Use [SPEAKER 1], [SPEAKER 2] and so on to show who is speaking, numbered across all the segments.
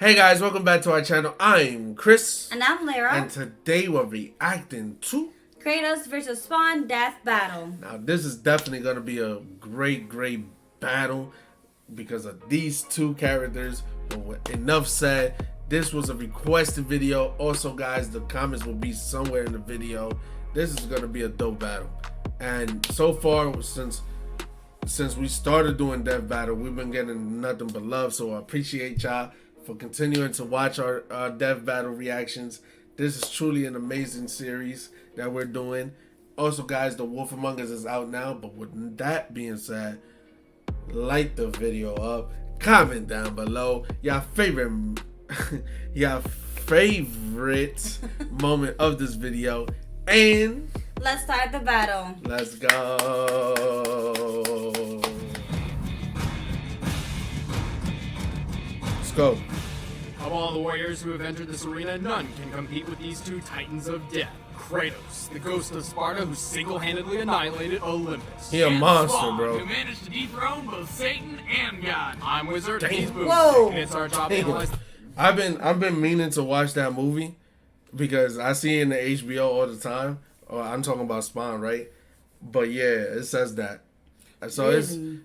[SPEAKER 1] Hey guys, welcome back to our channel. I'm Chris.
[SPEAKER 2] And I'm Lyra.
[SPEAKER 1] And today we're reacting to
[SPEAKER 2] Kratos versus Spawn Death Battle.
[SPEAKER 1] Now this is definitely going to be a great battle because of these two characters. But enough said, this was a requested video. Also guys, the comments will be somewhere in the video. This is going to be a dope battle. And so far, since we started doing Death Battle, we've been getting nothing but love. So I appreciate y'all for continuing to watch our Death Battle reactions. This is truly an amazing series that we're doing. Also guys, The Wolf Among Us is out now. But with that being said, like the video up, comment down below your favorite moment of this video, and
[SPEAKER 2] let's start the battle.
[SPEAKER 1] Let's go. Let's go.
[SPEAKER 3] Of all the warriors who have entered this arena, none can compete with these two titans of death. Kratos, the ghost of Sparta who single-handedly annihilated Olympus.
[SPEAKER 1] He a monster,
[SPEAKER 4] Spawn,
[SPEAKER 1] bro.
[SPEAKER 4] who managed to dethrone both Satan and God.
[SPEAKER 3] I'm Wizard,
[SPEAKER 1] Damn.
[SPEAKER 3] he's Boom.
[SPEAKER 2] Whoa.
[SPEAKER 3] And it's our job to analyze.
[SPEAKER 1] I've been meaning to watch that movie because I see it in the HBO all the time. Or I'm talking about Spawn, right? But yeah, it says that. So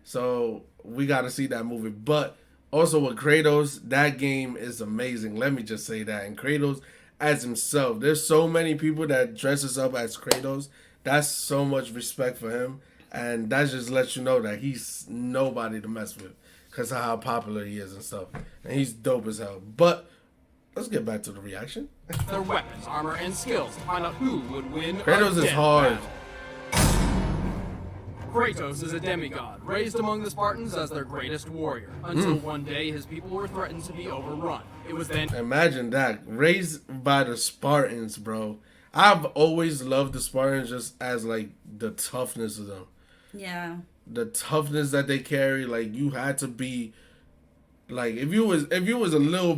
[SPEAKER 1] so we got to see that movie. But also with Kratos, that game is amazing. Let me just say that. And Kratos as himself, there's so many people that dresses up as Kratos. That's so much respect for him. And that just lets you know that he's nobody to mess with because of how popular he is and stuff. And he's dope as hell. But let's get back to the reaction.
[SPEAKER 3] Their weapons, armor, and skills to find out who would win.
[SPEAKER 1] Kratos is hard.
[SPEAKER 3] Kratos is a demigod, raised among the Spartans as their greatest warrior, until one day his people were threatened to be overrun. It was then...
[SPEAKER 1] Imagine that. Raised by the Spartans, bro. I've always loved the Spartans just as, like, the toughness of them.
[SPEAKER 2] Yeah.
[SPEAKER 1] The toughness that they carry, like, you had to be... Like, if you was a little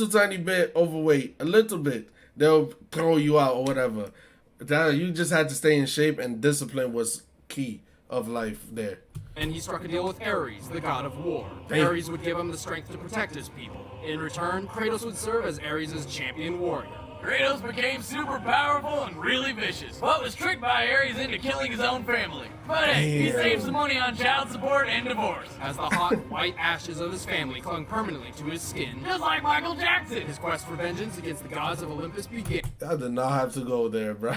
[SPEAKER 1] tiny bit overweight, a little bit, they'll throw you out or whatever. You just had to stay in shape, and discipline was key of life there.
[SPEAKER 3] And he struck a deal with Ares, the god of war.
[SPEAKER 1] Damn.
[SPEAKER 3] Ares would give him the strength to protect his people. In return, Kratos would serve as Ares' champion warrior.
[SPEAKER 4] Kratos became super powerful and really vicious, but was tricked by Ares into killing his own family. But hey, he saved some money on child support and divorce.
[SPEAKER 3] As the hot, white ashes of his family clung permanently to his skin,
[SPEAKER 4] Just like Michael Jackson.
[SPEAKER 3] his quest for vengeance against the gods of Olympus began.
[SPEAKER 1] I did not have to go there, bro.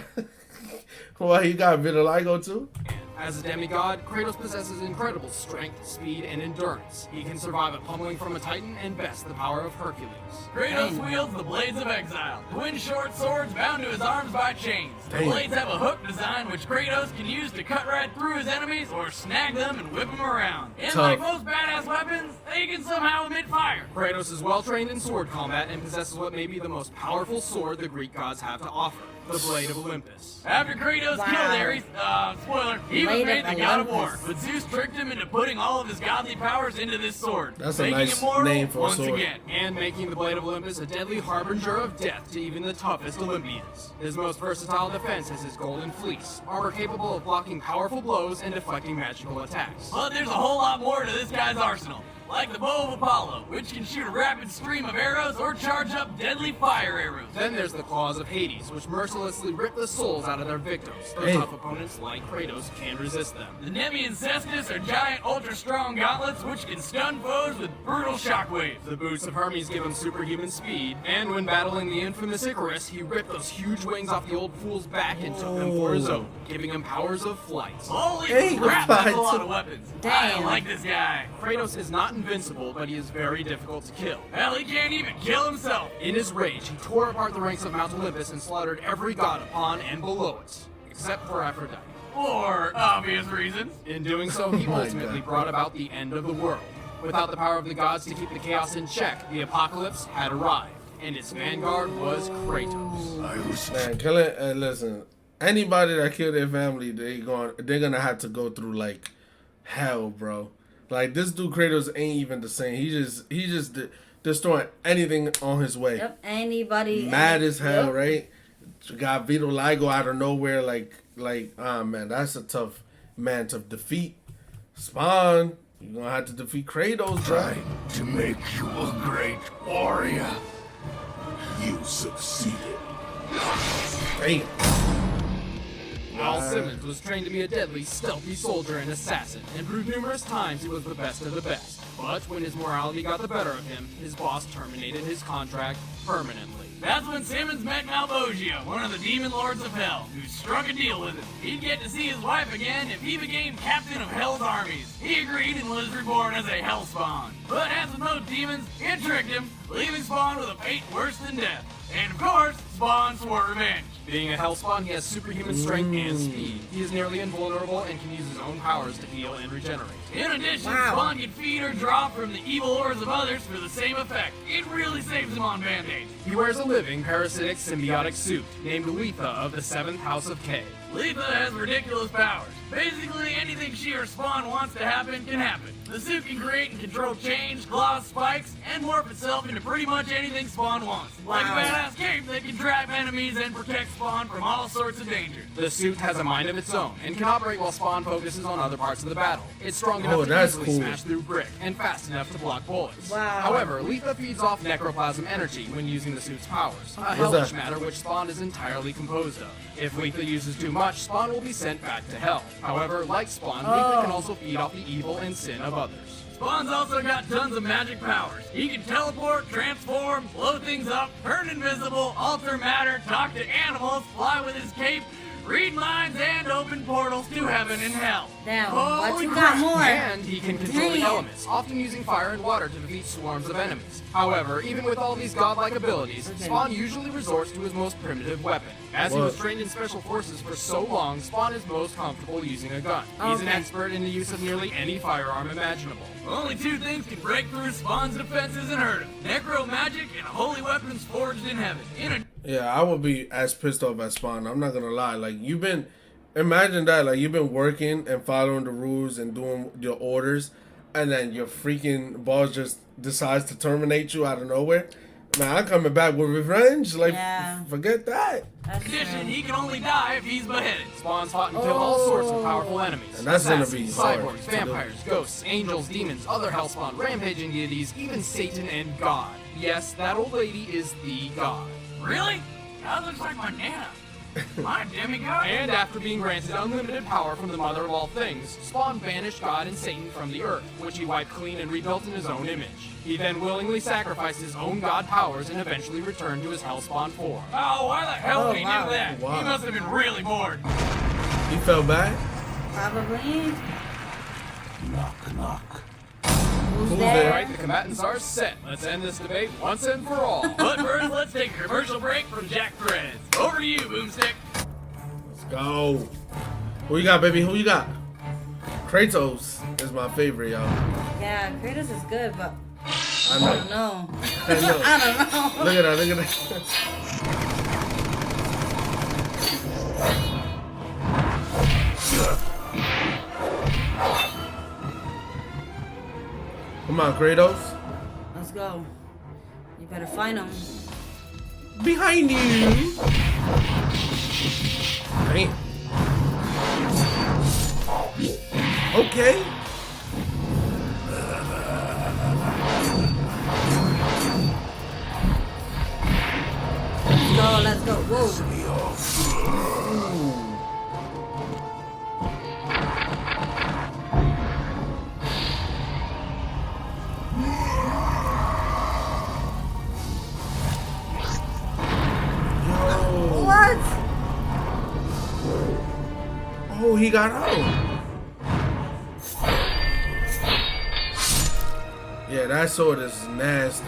[SPEAKER 1] Well, you got vitiligo too?
[SPEAKER 3] As a demigod, Kratos possesses incredible strength, speed, and endurance. He can survive a pummeling from a titan and best the power of Hercules.
[SPEAKER 4] Kratos wields the Blades of Exile, twin short swords bound to his arms by chains. The
[SPEAKER 1] Damn.
[SPEAKER 4] blades have a hook design which Kratos can use to cut right through his enemies or snag them and whip them around. And like most badass weapons, they can somehow emit fire.
[SPEAKER 3] Kratos is well trained in sword combat and possesses what may be the most powerful sword the Greek gods have to offer, the Blade of Olympus.
[SPEAKER 4] After Kratos killed Ares, spoiler, he was
[SPEAKER 2] Blade
[SPEAKER 4] made
[SPEAKER 2] of
[SPEAKER 4] the god of war.
[SPEAKER 2] Olympus.
[SPEAKER 4] But Zeus tricked him into putting all of his godly powers into this sword.
[SPEAKER 1] That's a
[SPEAKER 4] making
[SPEAKER 1] nice
[SPEAKER 4] him mortal
[SPEAKER 1] name for a
[SPEAKER 4] once
[SPEAKER 1] sword.
[SPEAKER 4] again.
[SPEAKER 3] And making the Blade of Olympus a deadly harbinger of death to even the toughest Olympians. His most versatile defense is his golden fleece, armor capable of blocking powerful blows and deflecting magical attacks.
[SPEAKER 4] But there's a whole lot more to this guy's arsenal. Like the bow of Apollo, which can shoot a rapid stream of arrows or charge up deadly fire arrows.
[SPEAKER 3] Then there's the claws of Hades, which mercilessly rip the souls out of their victims. Though tough opponents like Kratos can't resist them.
[SPEAKER 4] The Nemean Cestus are giant, ultra-strong gauntlets which can stun foes with brutal shockwaves.
[SPEAKER 3] The boots of Hermes give him superhuman speed, and when battling the infamous Icarus, he ripped those huge wings off the old fool's back and took them for his own, giving him powers of flight.
[SPEAKER 4] Holy
[SPEAKER 1] Hey,
[SPEAKER 4] crap,
[SPEAKER 1] goodbye.
[SPEAKER 4] that's a lot of weapons.
[SPEAKER 2] Damn.
[SPEAKER 4] I like this guy.
[SPEAKER 3] Kratos is not invincible, but he is very difficult to kill.
[SPEAKER 4] Hell, he can't even kill himself.
[SPEAKER 3] In his rage, he tore apart the ranks of Mount Olympus and slaughtered every god upon and below it, except for Aphrodite.
[SPEAKER 4] For obvious reasons.
[SPEAKER 3] In doing so, he
[SPEAKER 1] my
[SPEAKER 3] ultimately
[SPEAKER 1] God.
[SPEAKER 3] brought about the end of the world. Without the power of the gods to keep the chaos in check, the apocalypse had arrived, and its vanguard was Kratos.
[SPEAKER 1] Man, listen, anybody that killed their family, they're gonna have to go through like hell, bro. Like this dude Kratos ain't even the same. He just destroying anything on his way.
[SPEAKER 2] Yep. Anybody.
[SPEAKER 1] Mad as hell,
[SPEAKER 2] Yep.
[SPEAKER 1] right? Got vitiligo out of nowhere, man, that's a tough man to defeat. Spawn, You're gonna have to defeat Kratos, bro.
[SPEAKER 5] Tried to make you a great warrior. You succeeded.
[SPEAKER 1] Damn.
[SPEAKER 3] Al Simmons was trained to be a deadly, stealthy soldier and assassin, and proved numerous times he was the best of the best. But when his morality got the better of him, his boss terminated his contract permanently.
[SPEAKER 4] That's when Simmons met Malbogia, one of the demon lords of hell, who struck a deal with him. He'd get to see his wife again if he became captain of Hell's armies. He agreed and was reborn as a Hellspawn. But as with most demons, it tricked him, leaving Spawn with a fate worse than death. And of course, Spawn swore revenge.
[SPEAKER 3] Being a Hellspawn, he has superhuman strength and speed. He is nearly invulnerable and can use his own powers to heal and regenerate.
[SPEAKER 4] In addition,
[SPEAKER 2] Wow.
[SPEAKER 4] Spawn can feed or draw from the evil ores of others for the same effect. It really saves him on Band-Aids.
[SPEAKER 3] He wears a living, parasitic, symbiotic suit, named Letha of the 7th House of K.
[SPEAKER 4] Letha has ridiculous powers. Basically, anything she or Spawn wants to happen can happen. The suit can create and control chains, claws, spikes, and morph itself into pretty much anything Spawn wants. Like a
[SPEAKER 2] Wow.
[SPEAKER 4] badass cape that can trap enemies and protect Spawn from all sorts of danger.
[SPEAKER 3] The suit has a mind of its own and can operate while Spawn focuses on other parts of the battle. It's strong enough to
[SPEAKER 1] that's
[SPEAKER 3] easily
[SPEAKER 1] cool.
[SPEAKER 3] smash through brick and fast enough to block bullets.
[SPEAKER 2] Wow.
[SPEAKER 3] However, Letha feeds off necroplasm energy when using the suit's powers, a
[SPEAKER 1] What's
[SPEAKER 3] hellish
[SPEAKER 1] that?
[SPEAKER 3] matter which Spawn is entirely composed of. If Letha uses too much, Spawn will be sent back to hell. However, like Spawn, Letha can also feed off the evil and sin of others.
[SPEAKER 4] Spawn's also got tons of magic powers. He can teleport, transform, blow things up, turn invisible, alter matter, talk to animals, fly with his cape, read minds, and open portals to heaven and hell.
[SPEAKER 2] Damn, what
[SPEAKER 4] Holy
[SPEAKER 2] you
[SPEAKER 4] crap.
[SPEAKER 2] got more?
[SPEAKER 3] And he can control the
[SPEAKER 2] Damn.
[SPEAKER 3] elements, often using fire and water to defeat swarms of enemies. However, even with all these godlike abilities,
[SPEAKER 2] Okay.
[SPEAKER 3] Spawn usually resorts to his most primitive weapon. As he
[SPEAKER 1] What?
[SPEAKER 3] was trained in special forces for so long, Spawn is most comfortable using a gun. He's an
[SPEAKER 2] Okay.
[SPEAKER 3] expert in the use of nearly any firearm imaginable.
[SPEAKER 4] Only two things can break through Spawn's defenses and hurt him. Necro magic and holy weapons forged in heaven.
[SPEAKER 1] Yeah, I would be as pissed off as Spawn. I'm not gonna lie. Like imagine that. Like you've been working and following the rules and doing your orders, and then your freaking boss just decides to terminate you out of nowhere. Man, I'm coming back with revenge. Like,
[SPEAKER 2] Yeah.
[SPEAKER 1] forget that.
[SPEAKER 2] That's
[SPEAKER 4] In addition,
[SPEAKER 2] true.
[SPEAKER 4] he can only die if he's beheaded.
[SPEAKER 3] Spawn's fought and killed all sorts of powerful enemies.
[SPEAKER 1] And that's gonna be
[SPEAKER 3] Assassins,
[SPEAKER 1] hard
[SPEAKER 3] cyborgs,
[SPEAKER 1] to do.
[SPEAKER 3] vampires, ghosts, angels, demons, other hellspawn, rampaging deities, even Satan and God. Yes, that old lady is the God.
[SPEAKER 4] Really? That looks like my Nana. My demigod?
[SPEAKER 3] And after being granted unlimited power from the mother of all things, Spawn banished God and Satan from the earth, which he wiped clean and rebuilt in his own image. He then willingly sacrificed his own god powers and eventually returned to his hellspawn form.
[SPEAKER 4] Oh, why the hell would he
[SPEAKER 2] wow.
[SPEAKER 4] do that?
[SPEAKER 1] Wow.
[SPEAKER 4] He must have been really bored.
[SPEAKER 1] He felt bad.
[SPEAKER 2] Probably.
[SPEAKER 5] Knock, knock.
[SPEAKER 2] Who's
[SPEAKER 1] Who's
[SPEAKER 2] there?
[SPEAKER 1] there?
[SPEAKER 3] Alright, the combatants are set. Let's end this debate once and for all.
[SPEAKER 4] But first, let's take a commercial break from Jack Threads. Over to you, Boomstick.
[SPEAKER 1] Let's go. Who you got, baby? Who you got? Kratos is my favorite, y'all.
[SPEAKER 2] Yeah, Kratos is good, but
[SPEAKER 1] I
[SPEAKER 2] I
[SPEAKER 1] know.
[SPEAKER 2] don't know.
[SPEAKER 1] I know.
[SPEAKER 2] I don't know.
[SPEAKER 1] Look at that. Look at that. Come on, Kratos.
[SPEAKER 2] Let's go. You better find him.
[SPEAKER 1] Behind you. Damn. Okay.
[SPEAKER 2] Let's go. Whoa.
[SPEAKER 1] Yo.
[SPEAKER 2] What?
[SPEAKER 1] Oh, he got out. Yeah, that sword is nasty.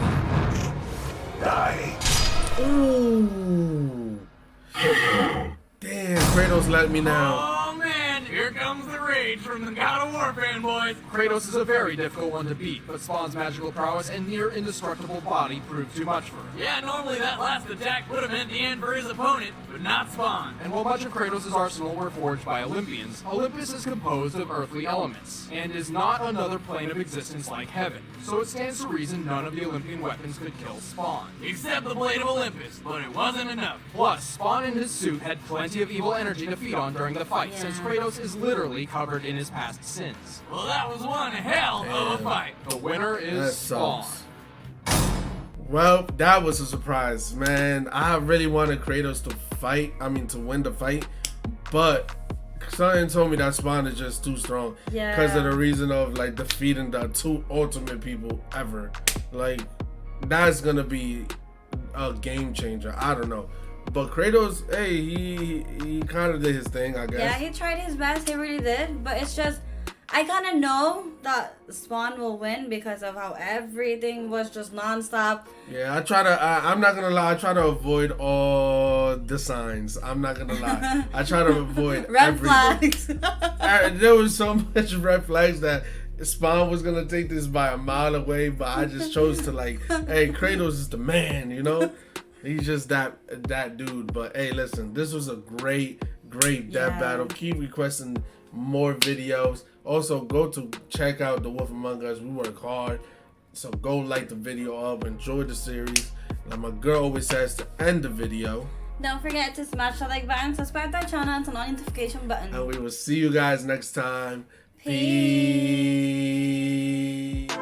[SPEAKER 5] Die.
[SPEAKER 1] Ooh. Damn, Kratos let me down.
[SPEAKER 4] Oh man, here comes the rage from the God of War fanboys.
[SPEAKER 3] Kratos is a very difficult one to beat, but Spawn's magical prowess and near indestructible body proved too much for him.
[SPEAKER 4] Yeah, normally that last attack would have meant the end for his opponent, but not Spawn.
[SPEAKER 3] And while much of Kratos' arsenal were forged by Olympians, Olympus is composed of earthly elements, and is not another plane of existence like heaven. So it stands to reason none of the Olympian weapons could kill Spawn.
[SPEAKER 4] Except the Blade of Olympus, but it wasn't enough.
[SPEAKER 3] Plus, Spawn in his suit had plenty of evil energy to feed on during the fight, since Kratos is literally covered in his past sins.
[SPEAKER 4] Well, that was one hell of a fight.
[SPEAKER 3] The winner
[SPEAKER 1] That
[SPEAKER 3] is Spawn.
[SPEAKER 1] sucks. Well, that was a surprise, man. I really wanted Kratos to win the fight, but something told me that Spawn is just too strong.
[SPEAKER 2] Yeah.
[SPEAKER 1] Because of the reason of like defeating the 2 ultimate people ever. Like, that's gonna be a game changer. I don't know. But Kratos, hey, he kind of did his thing, I guess.
[SPEAKER 2] Yeah, he tried his best. He really did. But it's just, I kind of know that Spawn will win because of how everything was just nonstop.
[SPEAKER 1] Yeah, I'm not gonna lie, I try to avoid all the signs. I'm not gonna lie. I try to avoid
[SPEAKER 2] Red
[SPEAKER 1] everything.
[SPEAKER 2] flags.
[SPEAKER 1] There was so much red flags that Spawn was gonna take this by a mile away, but I just chose to like, hey, Kratos is the man, you know? He's just that dude. But hey, listen, this was a great death battle. Keep requesting more videos. Also, go to check out The Wolf Among Us. We work hard. So go like the video up, enjoy the series. Like my girl always says to end the video.
[SPEAKER 2] Don't forget to smash the like button, subscribe to our channel, and turn on notification button.
[SPEAKER 1] And we will see you guys next time.
[SPEAKER 2] Peace.
[SPEAKER 1] Peace.